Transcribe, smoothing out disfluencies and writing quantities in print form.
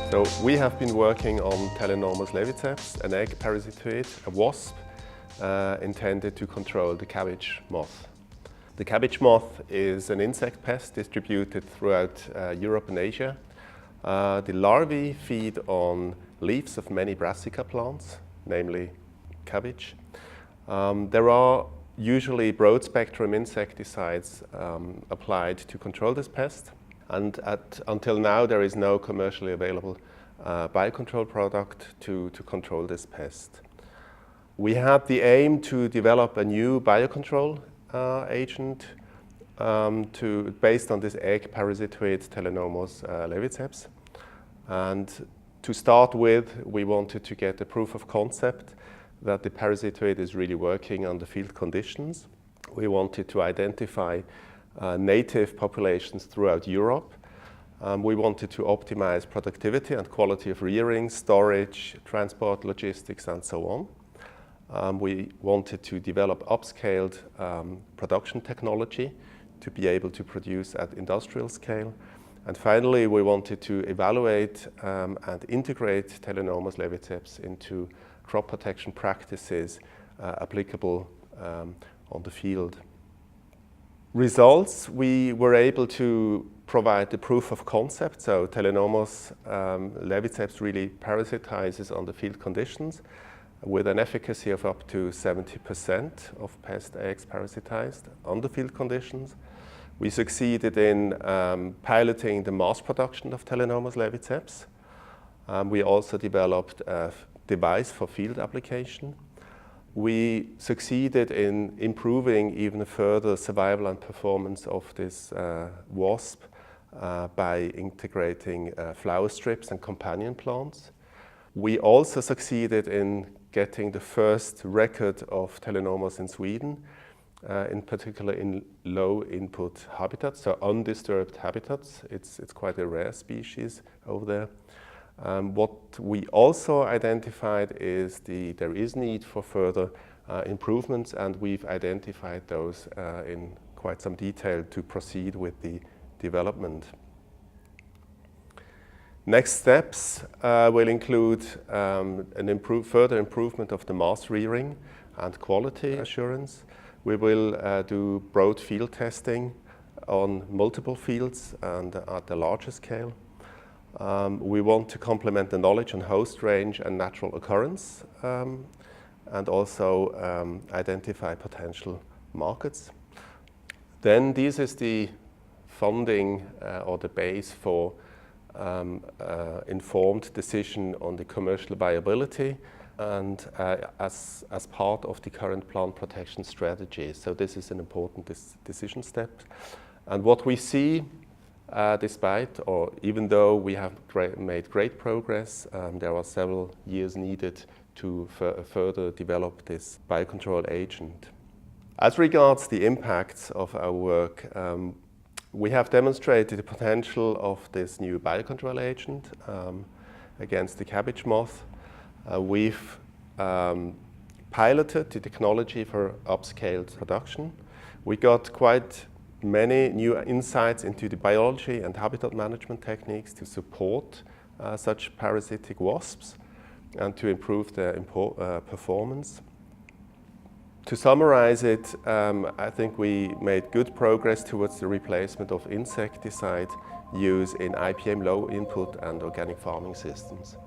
So we have been working on Telenormus leviceps, an egg parasitoid, a wasp, intended to control the cabbage moth. The cabbage moth is an insect pest distributed throughout Europe and Asia. The larvae feed on leaves of many brassica plants, namely cabbage. There are usually broad-spectrum insecticides applied to control this pest. And until now, there is no commercially available biocontrol product to control this pest. We had the aim to develop a new biocontrol agent based on this egg parasitoid Telenormus leviceps. And to start with, we wanted to get a proof of concept that the parasitoid is really working under field conditions. We wanted to identify native populations throughout Europe. We wanted to optimize productivity and quality of rearing, storage, transport, logistics, and so on. We wanted to develop upscaled production technology to be able to produce at industrial scale. And finally, we wanted to evaluate and integrate Telenormus leviceps into crop protection practices applicable on the field. Results, we were able to provide the proof of concept. So Telenormus leviceps really parasitizes on the field conditions with an efficacy of up to 70% of pest eggs parasitized on the field conditions. We succeeded in piloting the mass production of Telenormus leviceps. We also developed a device for field application. We succeeded in improving even further survival and performance of this wasp by integrating flower strips and companion plants. We also succeeded in getting the first record of Telenormus in Sweden, in particular in low input habitats, so undisturbed habitats. It's quite a rare species over there. What we also identified is there is need for further improvements, and we've identified those in quite some detail to proceed with the development. Next steps will include further improvement of the mass rearing and quality assurance. We will do broad field testing on multiple fields and at a larger scale. We want to complement the knowledge on host range and natural occurrence, and also identify potential markets. Then this is the funding or the base for informed decision on the commercial viability and as part of the current plant protection strategy. So this is an important decision step. And what we see, despite or even though we have made great progress, there are several years needed to further develop this biocontrol agent. As regards the impacts of our work, we have demonstrated the potential of this new biocontrol agent against the cabbage moth. We've piloted the technology for upscaled production. We got quite many new insights into the biology and habitat management techniques to support such parasitic wasps and to improve their performance. To summarize it, I think we made good progress towards the replacement of insecticide use in IPM low input and organic farming systems.